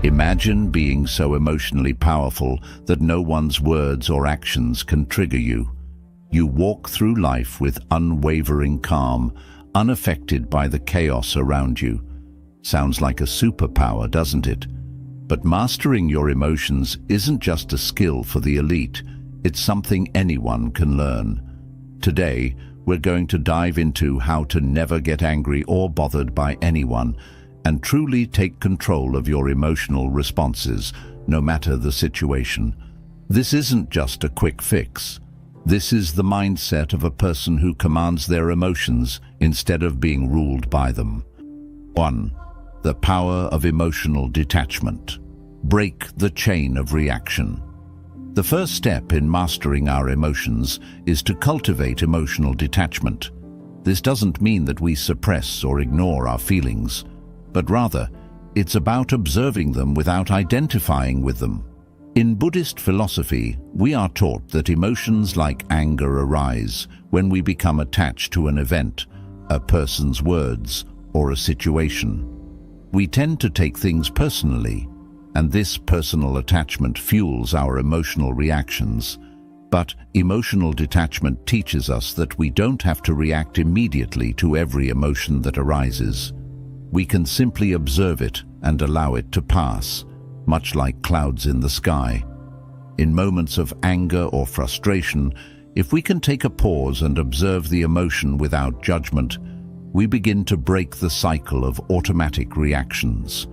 Imagine being so emotionally powerful that no one's words or actions can trigger you. You walk through life with unwavering calm, unaffected by the chaos around you. Sounds like a superpower, doesn't it? But mastering your emotions isn't just a skill for the elite, it's something anyone can learn. Today, we're going to dive into how to never get angry or bothered by anyone, and truly take control of your emotional responses, no matter the situation. This isn't just a quick fix. This is the mindset of a person who commands their emotions instead of being ruled by them. 1. The power of emotional detachment. Break the chain of reaction. The first step in mastering our emotions is to cultivate emotional detachment. This doesn't mean that we suppress or ignore our feelings, but rather, it's about observing them without identifying with them. In Buddhist philosophy, we are taught that emotions like anger arise when we become attached to an event, a person's words, or a situation. We tend to take things personally, and this personal attachment fuels our emotional reactions. But emotional detachment teaches us that we don't have to react immediately to every emotion that arises. We can simply observe it and allow it to pass, much like clouds in the sky. In moments of anger or frustration, if we can take a pause and observe the emotion without judgment, we begin to break the cycle of automatic reactions.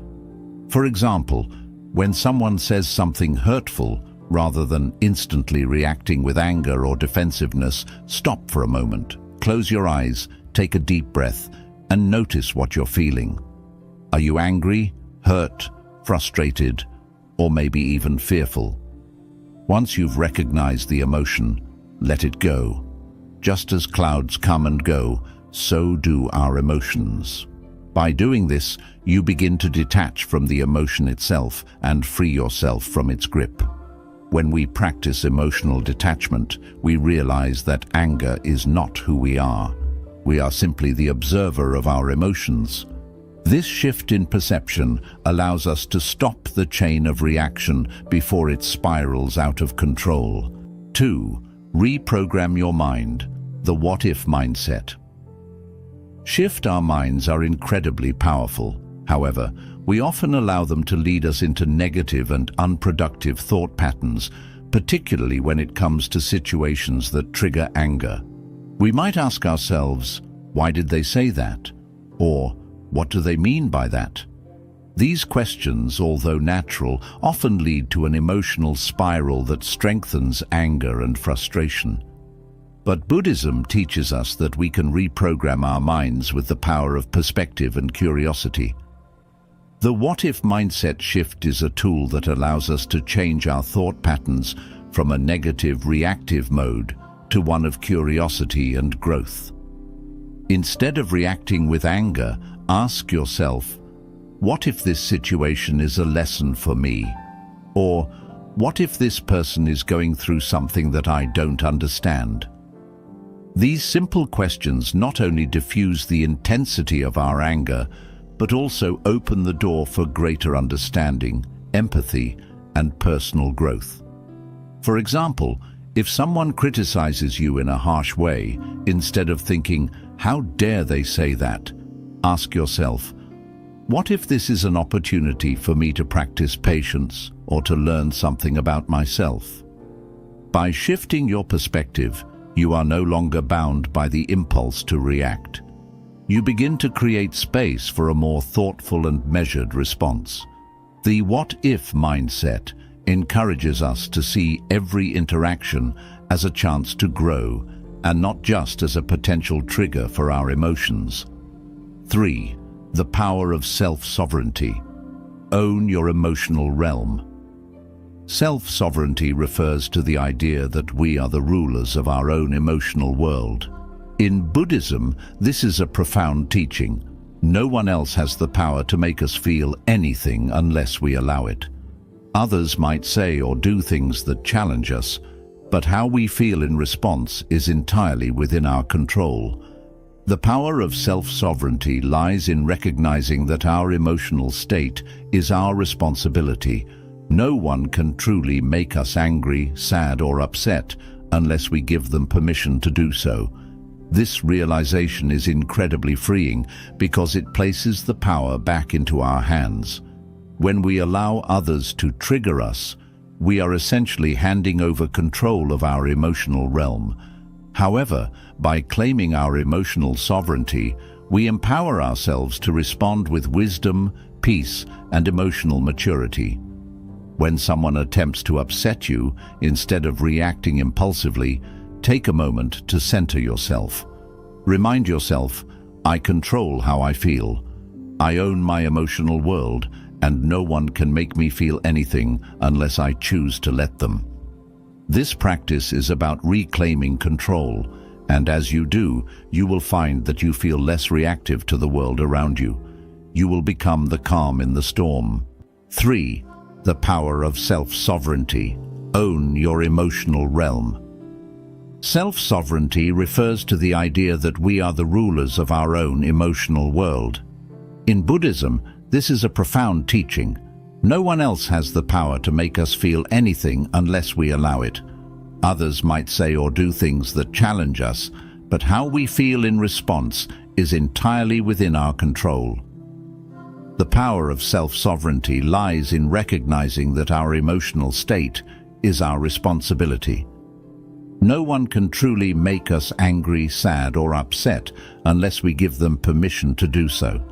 For example, when someone says something hurtful, rather than instantly reacting with anger or defensiveness, stop for a moment, close your eyes, take a deep breath, and notice what you're feeling. Are you angry, hurt, frustrated, or maybe even fearful? Once you've recognized the emotion, let it go. Just as clouds come and go, so do our emotions. By doing this, you begin to detach from the emotion itself and free yourself from its grip. When we practice emotional detachment, we realize that anger is not who we are. We are simply the observer of our emotions. This shift in perception allows us to stop the chain of reaction before it spirals out of control. 2. Reprogram your mind, the what-if mindset. Shift our minds are incredibly powerful. However, we often allow them to lead us into negative and unproductive thought patterns, particularly when it comes to situations that trigger anger. We might ask ourselves, why did they say that? Or, what do they mean by that? These questions, although natural, often lead to an emotional spiral that strengthens anger and frustration. But Buddhism teaches us that we can reprogram our minds with the power of perspective and curiosity. The what-if mindset shift is a tool that allows us to change our thought patterns from a negative, reactive mode to one of curiosity and growth. Instead of reacting with anger, ask yourself, what if this situation is a lesson for me? Or, what if this person is going through something that I don't understand? These simple questions not only diffuse the intensity of our anger, but also open the door for greater understanding, empathy, and personal growth. For example, if someone criticizes you in a harsh way, instead of thinking, how dare they say that? Ask yourself, what if this is an opportunity for me to practice patience or to learn something about myself? By shifting your perspective, you are no longer bound by the impulse to react. You begin to create space for a more thoughtful and measured response. The what-if mindset encourages us to see every interaction as a chance to grow and not just as a potential trigger for our emotions. 3. The power of self-sovereignty. Own your emotional realm. Self-sovereignty refers to the idea that we are the rulers of our own emotional world. In Buddhism, this is a profound teaching. No one else has the power to make us feel anything unless we allow it. Others might say or do things that challenge us, but how we feel in response is entirely within our control. The power of self-sovereignty lies in recognizing that our emotional state is our responsibility. No one can truly make us angry, sad, or upset unless we give them permission to do so. This realization is incredibly freeing because it places the power back into our hands. When we allow others to trigger us, we are essentially handing over control of our emotional realm. However, by claiming our emotional sovereignty, we empower ourselves to respond with wisdom, peace, and emotional maturity. When someone attempts to upset you, instead of reacting impulsively, take a moment to center yourself. Remind yourself, I control how I feel. I own my emotional world, and no one can make me feel anything unless I choose to let them. This practice is about reclaiming control, and as you do, you will find that you feel less reactive to the world around you. You will become the calm in the storm. 3. The power of self-sovereignty. Own your emotional realm. Self-sovereignty refers to the idea that we are the rulers of our own emotional world. In Buddhism, this is a profound teaching. No one else has the power to make us feel anything unless we allow it. Others might say or do things that challenge us, but how we feel in response is entirely within our control. The power of self-sovereignty lies in recognizing that our emotional state is our responsibility. No one can truly make us angry, sad, or upset unless we give them permission to do so.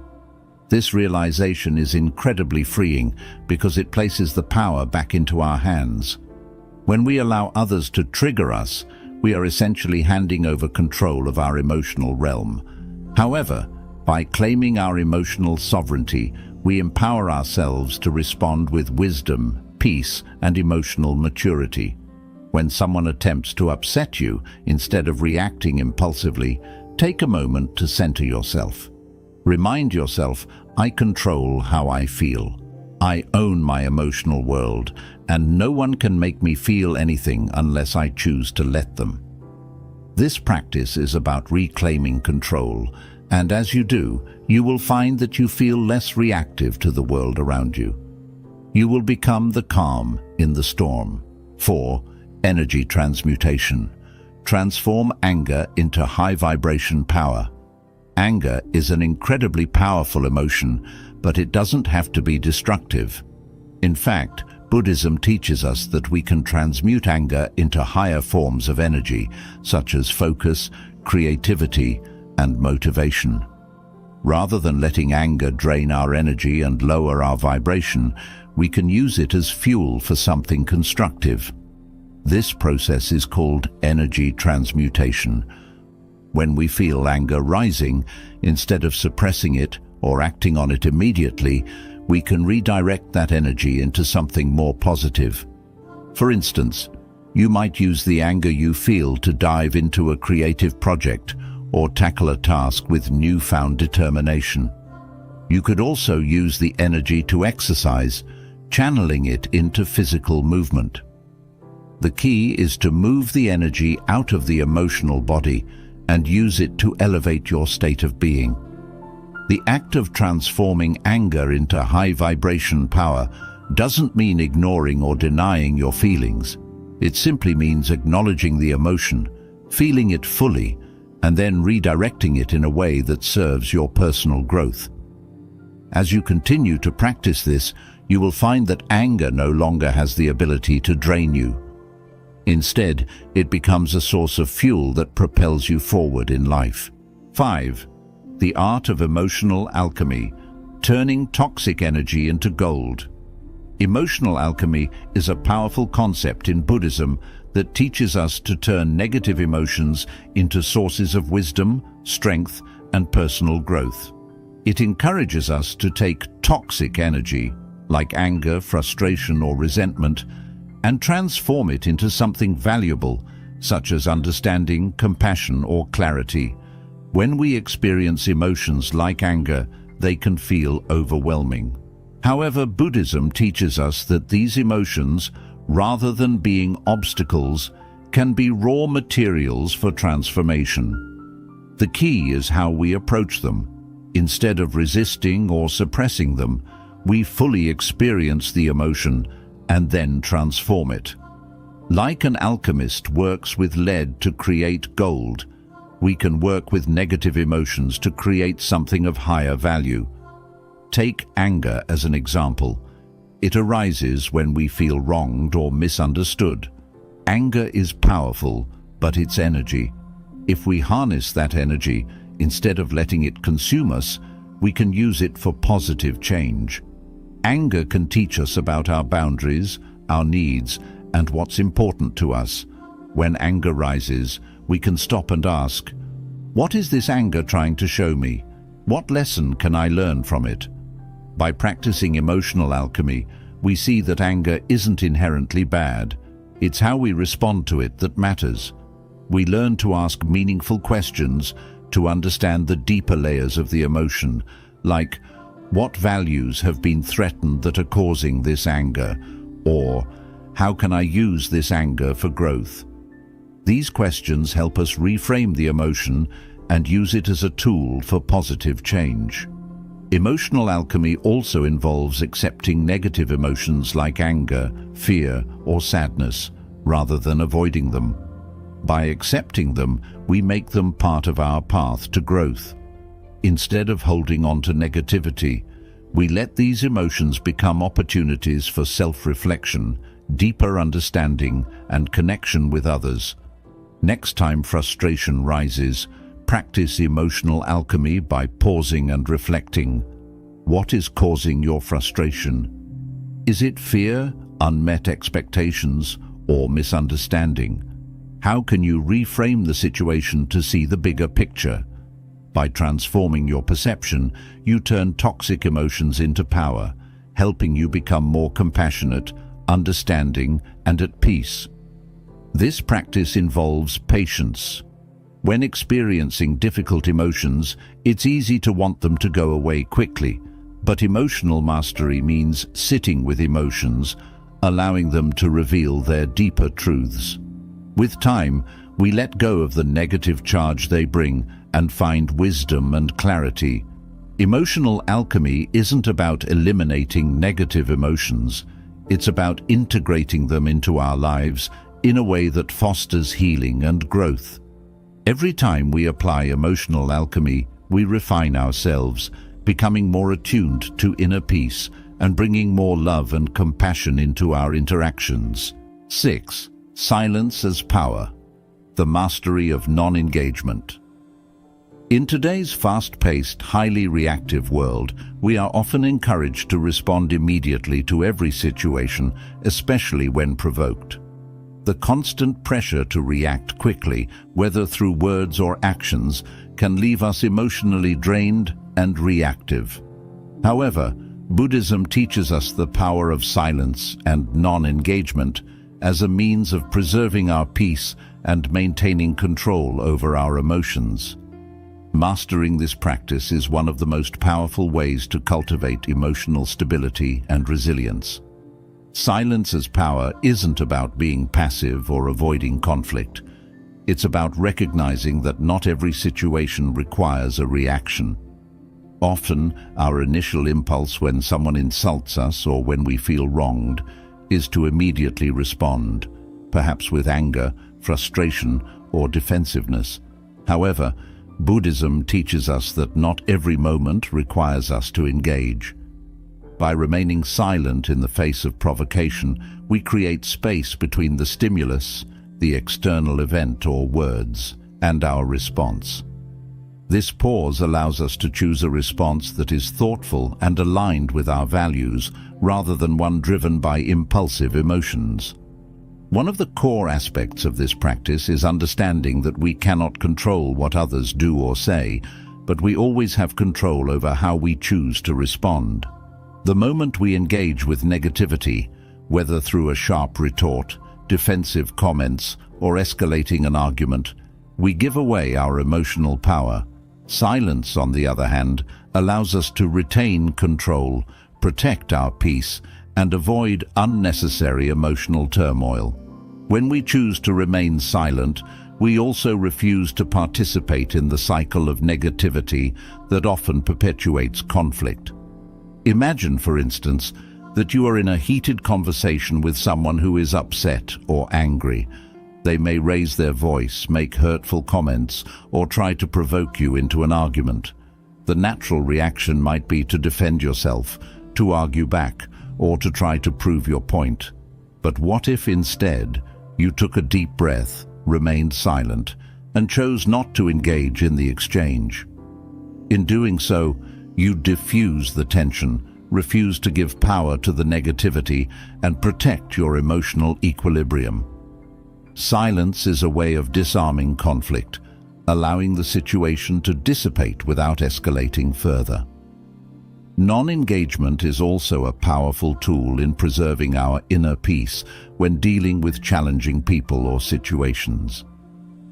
This realization is incredibly freeing because it places the power back into our hands. When we allow others to trigger us, we are essentially handing over control of our emotional realm. However, by claiming our emotional sovereignty, we empower ourselves to respond with wisdom, peace, and emotional maturity. When someone attempts to upset you, instead of reacting impulsively, take a moment to center yourself. Remind yourself, I control how I feel. I own my emotional world, and no one can make me feel anything unless I choose to let them. This practice is about reclaiming control, and as you do, you will find that you feel less reactive to the world around you. You will become the calm in the storm. 4. Energy transmutation. Transform anger into high vibration power. Anger is an incredibly powerful emotion, but it doesn't have to be destructive. In fact, Buddhism teaches us that we can transmute anger into higher forms of energy, such as focus, creativity, and motivation. Rather than letting anger drain our energy and lower our vibration, we can use it as fuel for something constructive. This process is called energy transmutation. When we feel anger rising, instead of suppressing it or acting on it immediately, we can redirect that energy into something more positive. For instance, you might use the anger you feel to dive into a creative project or tackle a task with newfound determination. You could also use the energy to exercise, channeling it into physical movement. The key is to move the energy out of the emotional body and use it to elevate your state of being. The act of transforming anger into high vibration power doesn't mean ignoring or denying your feelings. It simply means acknowledging the emotion, feeling it fully, and then redirecting it in a way that serves your personal growth. As you continue to practice this, you will find that anger no longer has the ability to drain you. Instead, it becomes a source of fuel that propels you forward in life. 5. The art of emotional alchemy, turning toxic energy into gold. Emotional alchemy is a powerful concept in Buddhism that teaches us to turn negative emotions into sources of wisdom, strength, and personal growth. It encourages us to take toxic energy, like anger, frustration, or resentment, and transform it into something valuable, such as understanding, compassion, or clarity. When we experience emotions like anger, they can feel overwhelming. However, Buddhism teaches us that these emotions, rather than being obstacles, can be raw materials for transformation. The key is how we approach them. Instead of resisting or suppressing them, we fully experience the emotion and then transform it. Like an alchemist works with lead to create gold, we can work with negative emotions to create something of higher value. Take anger as an example. It arises when we feel wronged or misunderstood. Anger is powerful, but it's energy. If we harness that energy, instead of letting it consume us, we can use it for positive change. Anger can teach us about our boundaries, our needs, and what's important to us. When anger rises, we can stop and ask, what is this anger trying to show me? What lesson can I learn from it? By practicing emotional alchemy, we see that anger isn't inherently bad. It's how we respond to it that matters. We learn to ask meaningful questions to understand the deeper layers of the emotion, like, what values have been threatened that are causing this anger? Or, how can I use this anger for growth? These questions help us reframe the emotion and use it as a tool for positive change. Emotional alchemy also involves accepting negative emotions like anger, fear, or sadness, rather than avoiding them. By accepting them, we make them part of our path to growth. Instead of holding on to negativity, we let these emotions become opportunities for self-reflection, deeper understanding, and connection with others. Next time frustration rises, practice emotional alchemy by pausing and reflecting. What is causing your frustration? Is it fear, unmet expectations, or misunderstanding? How can you reframe the situation to see the bigger picture? By transforming your perception, you turn toxic emotions into power, helping you become more compassionate, understanding, and at peace. This practice involves patience. When experiencing difficult emotions, it's easy to want them to go away quickly, but emotional mastery means sitting with emotions, allowing them to reveal their deeper truths. With time, we let go of the negative charge they bring and find wisdom and clarity. Emotional alchemy isn't about eliminating negative emotions. It's about integrating them into our lives in a way that fosters healing and growth. Every time we apply emotional alchemy, we refine ourselves, becoming more attuned to inner peace and bringing more love and compassion into our interactions. 6. Silence as power. The mastery of non-engagement. In today's fast-paced, highly reactive world, we are often encouraged to respond immediately to every situation, especially when provoked. The constant pressure to react quickly, whether through words or actions, can leave us emotionally drained and reactive. However, Buddhism teaches us the power of silence and non-engagement as a means of preserving our peace and maintaining control over our emotions. Mastering this practice is one of the most powerful ways to cultivate emotional stability and resilience. Silence as power isn't about being passive or avoiding conflict. It's about recognizing that not every situation requires a reaction. Often, our initial impulse when someone insults us or when we feel wronged is to immediately respond, perhaps with anger, frustration, or defensiveness. However, Buddhism teaches us that not every moment requires us to engage. By remaining silent in the face of provocation, we create space between the stimulus, the external event or words, and our response. This pause allows us to choose a response that is thoughtful and aligned with our values, rather than one driven by impulsive emotions. One of the core aspects of this practice is understanding that we cannot control what others do or say, but we always have control over how we choose to respond. The moment we engage with negativity, whether through a sharp retort, defensive comments, or escalating an argument, we give away our emotional power. Silence, on the other hand, allows us to retain control, protect our peace, and avoid unnecessary emotional turmoil. When we choose to remain silent, We also refuse to participate in the cycle of negativity that often perpetuates conflict. Imagine, for instance, that you are in a heated conversation with someone who is upset or angry. They may raise their voice, make hurtful comments, or try to provoke you into an argument. The natural reaction might be to defend yourself, to argue back, or to try to prove your point. But what if instead you took a deep breath, remained silent, and chose not to engage in the exchange? In doing so, you diffuse the tension, refuse to give power to the negativity, and protect your emotional equilibrium. Silence is a way of disarming conflict, allowing the situation to dissipate without escalating further. Non-engagement is also a powerful tool in preserving our inner peace when dealing with challenging people or situations.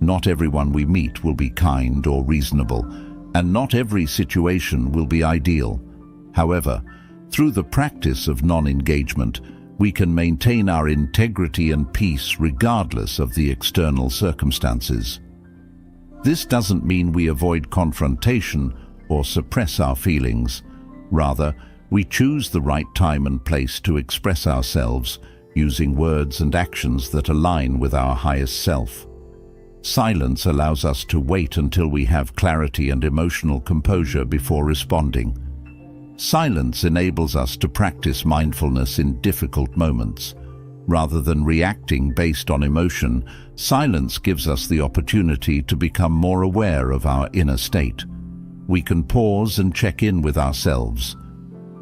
Not everyone we meet will be kind or reasonable, and not every situation will be ideal. However, through the practice of non-engagement, we can maintain our integrity and peace regardless of the external circumstances. This doesn't mean we avoid confrontation or suppress our feelings. Rather, we choose the right time and place to express ourselves, using words and actions that align with our highest self. Silence allows us to wait until we have clarity and emotional composure before responding. Silence enables us to practice mindfulness in difficult moments. Rather than reacting based on emotion, silence gives us the opportunity to become more aware of our inner state. We can pause and check in with ourselves.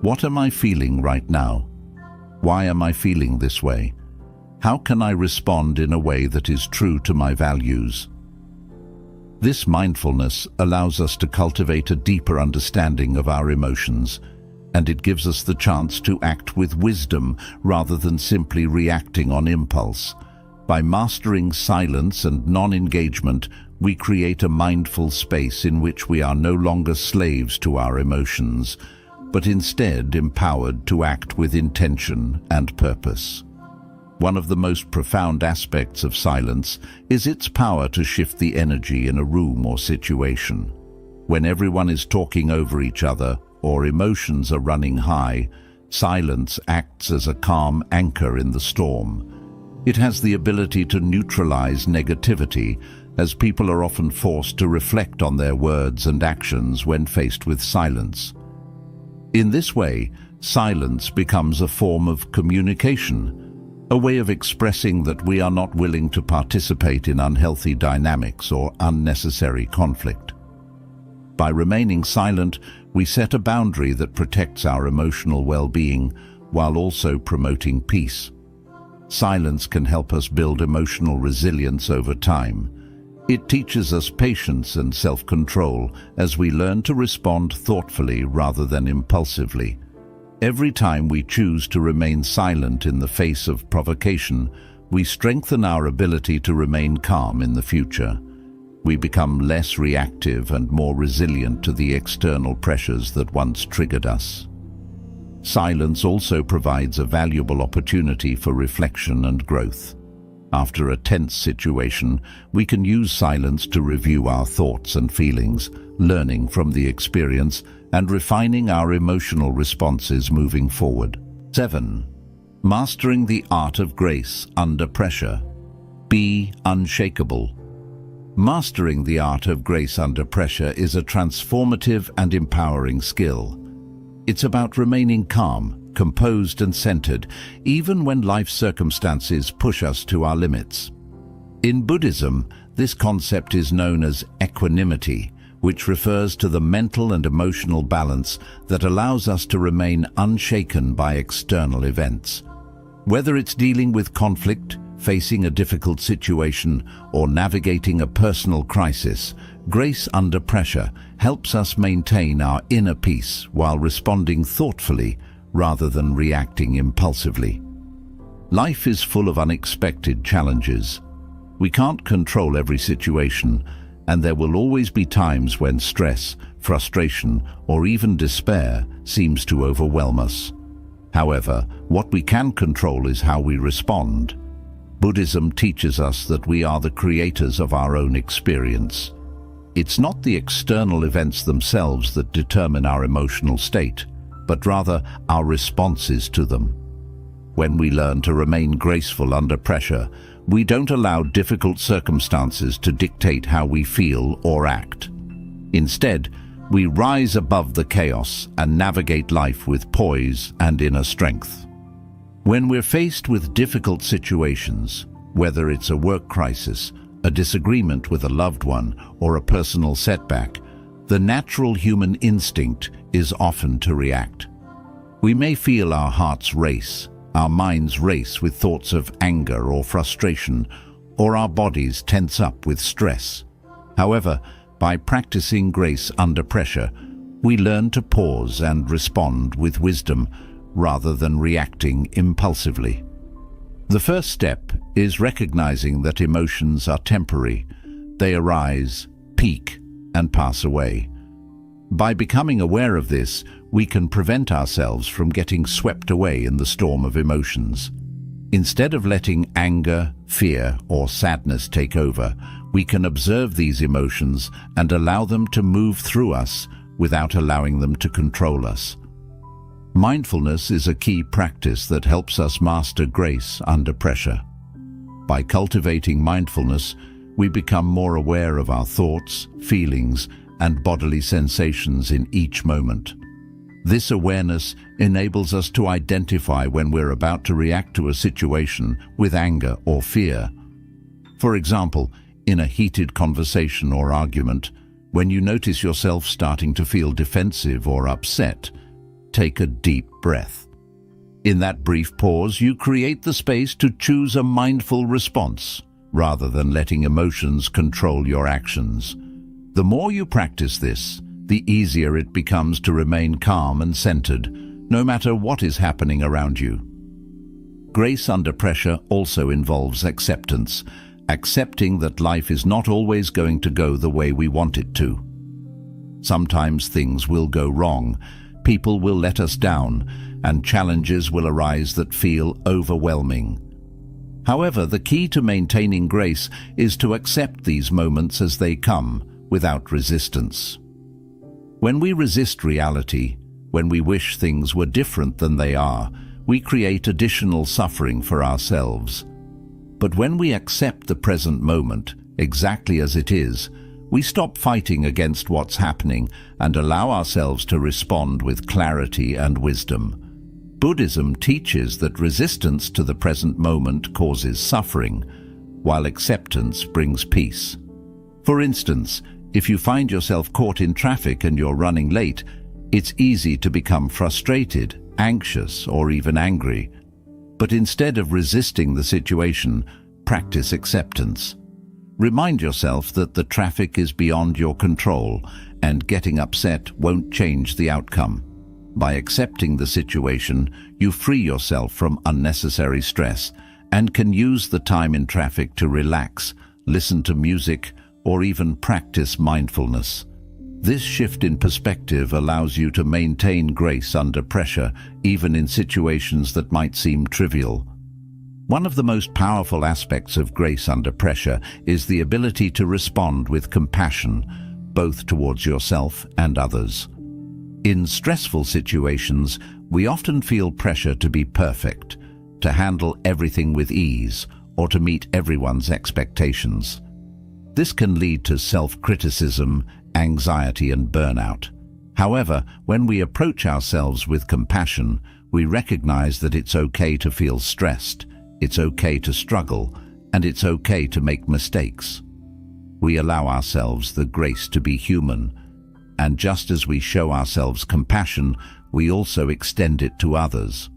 What am I feeling right now? Why am I feeling this way? How can I respond in a way that is true to my values? This mindfulness allows us to cultivate a deeper understanding of our emotions, and it gives us the chance to act with wisdom rather than simply reacting on impulse. By mastering silence and non-engagement, we create a mindful space in which we are no longer slaves to our emotions, but instead empowered to act with intention and purpose. One of the most profound aspects of silence is its power to shift the energy in a room or situation. When everyone is talking over each other or emotions are running high, silence acts as a calm anchor in the storm. It has the ability to neutralize negativity, as people are often forced to reflect on their words and actions when faced with silence. In this way, silence becomes a form of communication, a way of expressing that we are not willing to participate in unhealthy dynamics or unnecessary conflict. By remaining silent, we set a boundary that protects our emotional well-being while also promoting peace. Silence can help us build emotional resilience over time. It teaches us patience and self-control as we learn to respond thoughtfully rather than impulsively. Every time we choose to remain silent in the face of provocation, we strengthen our ability to remain calm in the future. We become less reactive and more resilient to the external pressures that once triggered us. Silence also provides a valuable opportunity for reflection and growth. After a tense situation, we can use silence to review our thoughts and feelings, learning from the experience and refining our emotional responses moving forward. 7. Mastering the art of grace under pressure. Be unshakable. Mastering the art of grace under pressure is a transformative and empowering skill. It's about remaining calm, composed and centered, even when life circumstances push us to our limits. In Buddhism, this concept is known as equanimity, which refers to the mental and emotional balance that allows us to remain unshaken by external events. Whether it's dealing with conflict, facing a difficult situation, or navigating a personal crisis, grace under pressure helps us maintain our inner peace while responding thoughtfully rather than reacting impulsively. Life is full of unexpected challenges. We can't control every situation, and there will always be times when stress, frustration, or even despair seems to overwhelm us. However, what we can control is how we respond. Buddhism teaches us that we are the creators of our own experience. It's not the external events themselves that determine our emotional state, but rather our responses to them. When we learn to remain graceful under pressure, we don't allow difficult circumstances to dictate how we feel or act. Instead, we rise above the chaos and navigate life with poise and inner strength. When we're faced with difficult situations, whether it's a work crisis, a disagreement with a loved one, or a personal setback, the natural human instinct is often to react. We may feel our hearts race, our minds race with thoughts of anger or frustration, or our bodies tense up with stress. However, by practicing grace under pressure, we learn to pause and respond with wisdom rather than reacting impulsively. The first step is recognizing that emotions are temporary. They arise, peak, and pass away. By becoming aware of this, we can prevent ourselves from getting swept away in the storm of emotions. Instead of letting anger, fear, or sadness take over, we can observe these emotions and allow them to move through us without allowing them to control us. Mindfulness is a key practice that helps us master grace under pressure. By cultivating mindfulness, we become more aware of our thoughts, feelings, and bodily sensations in each moment. This awareness enables us to identify when we're about to react to a situation with anger or fear. For example, in a heated conversation or argument, when you notice yourself starting to feel defensive or upset, take a deep breath. In that brief pause, you create the space to choose a mindful response, rather than letting emotions control your actions. The more you practice this, the easier it becomes to remain calm and centered, no matter what is happening around you. Grace under pressure also involves acceptance, accepting that life is not always going to go the way we want it to. Sometimes things will go wrong, people will let us down, and challenges will arise that feel overwhelming. However, the key to maintaining grace is to accept these moments as they come, without resistance. When we resist reality, when we wish things were different than they are, we create additional suffering for ourselves. But when we accept the present moment, exactly as it is, we stop fighting against what's happening and allow ourselves to respond with clarity and wisdom. Buddhism teaches that resistance to the present moment causes suffering, while acceptance brings peace. For instance, if you find yourself caught in traffic and you're running late, it's easy to become frustrated, anxious, or even angry. But instead of resisting the situation, practice acceptance. Remind yourself that the traffic is beyond your control and getting upset won't change the outcome. By accepting the situation, you free yourself from unnecessary stress and can use the time in traffic to relax, listen to music, or even practice mindfulness. This shift in perspective allows you to maintain grace under pressure, even in situations that might seem trivial. One of the most powerful aspects of grace under pressure is the ability to respond with compassion, both towards yourself and others. In stressful situations, we often feel pressure to be perfect, to handle everything with ease, or to meet everyone's expectations. This can lead to self-criticism, anxiety, and burnout. However, when we approach ourselves with compassion, we recognize that it's okay to feel stressed, it's okay to struggle, and it's okay to make mistakes. We allow ourselves the grace to be human, and just as we show ourselves compassion, we also extend it to others.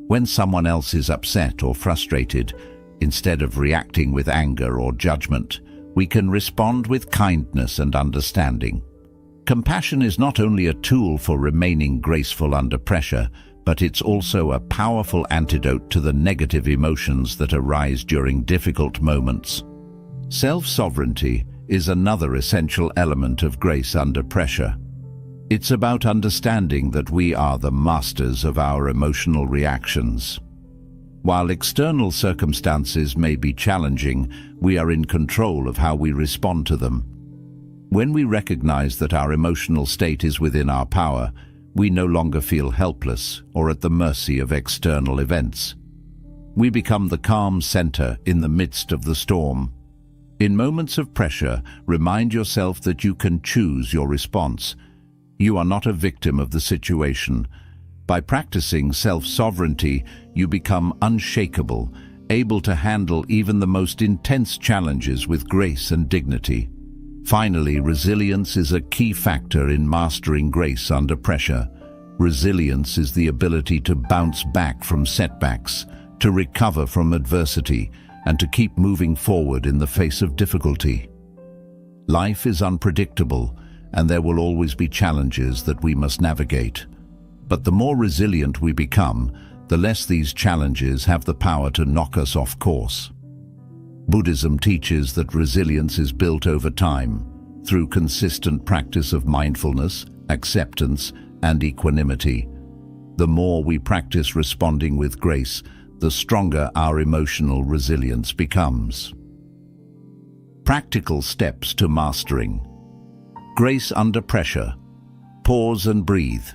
When someone else is upset or frustrated, instead of reacting with anger or judgment, we can respond with kindness and understanding. Compassion is not only a tool for remaining graceful under pressure, but it's also a powerful antidote to the negative emotions that arise during difficult moments. Self-sovereignty is another essential element of grace under pressure. It's about understanding that we are the masters of our emotional reactions. While external circumstances may be challenging, we are in control of how we respond to them. When we recognize that our emotional state is within our power, we no longer feel helpless or at the mercy of external events. We become the calm center in the midst of the storm. In moments of pressure, remind yourself that you can choose your response. You are not a victim of the situation. By practicing self-sovereignty, you become unshakable, able to handle even the most intense challenges with grace and dignity. Finally, resilience is a key factor in mastering grace under pressure. Resilience is the ability to bounce back from setbacks, to recover from adversity, and to keep moving forward in the face of difficulty. Life is unpredictable, and there will always be challenges that we must navigate. But the more resilient we become, the less these challenges have the power to knock us off course. Buddhism teaches that resilience is built over time, through consistent practice of mindfulness, acceptance, and equanimity. The more we practice responding with grace, the stronger our emotional resilience becomes. Practical steps to mastering. Grace under pressure. Pause and breathe.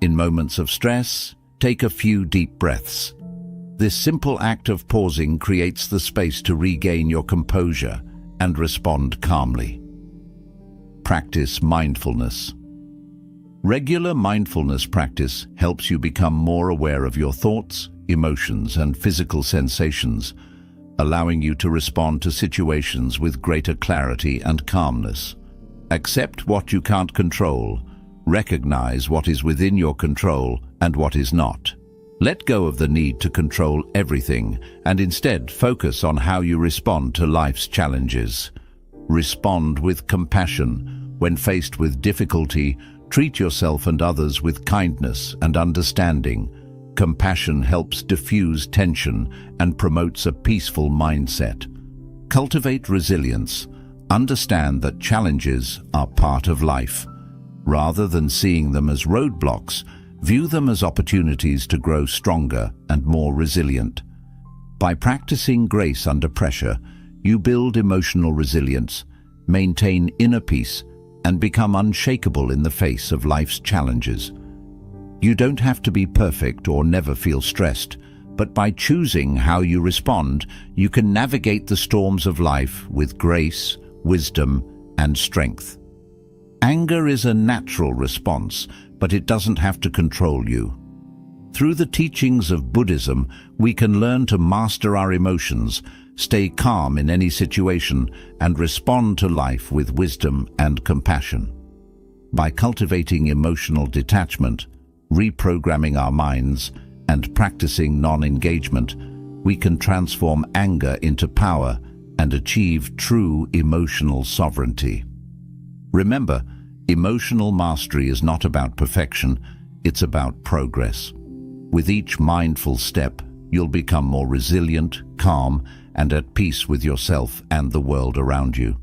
In moments of stress, take a few deep breaths. This simple act of pausing creates the space to regain your composure and respond calmly. Practice mindfulness. Regular mindfulness practice helps you become more aware of your thoughts, emotions, and physical sensations, allowing you to respond to situations with greater clarity and calmness. Accept what you can't control. Recognize what is within your control and what is not. Let go of the need to control everything and instead focus on how you respond to life's challenges. Respond with compassion. When faced with difficulty, treat yourself and others with kindness and understanding. Compassion helps diffuse tension and promotes a peaceful mindset. Cultivate resilience. Understand that challenges are part of life. Rather than seeing them as roadblocks, view them as opportunities to grow stronger and more resilient. By practicing grace under pressure, you build emotional resilience, maintain inner peace, and become unshakable in the face of life's challenges. You don't have to be perfect or never feel stressed, but by choosing how you respond, you can navigate the storms of life with grace, wisdom, and strength. Anger is a natural response, but it doesn't have to control you. Through the teachings of Buddhism, we can learn to master our emotions, stay calm in any situation, and respond to life with wisdom and compassion. By cultivating emotional detachment, reprogramming our minds, and practicing non-engagement, we can transform anger into power and achieve true emotional sovereignty. Remember, emotional mastery is not about perfection, it's about progress. With each mindful step, you'll become more resilient, calm, and at peace with yourself and the world around you.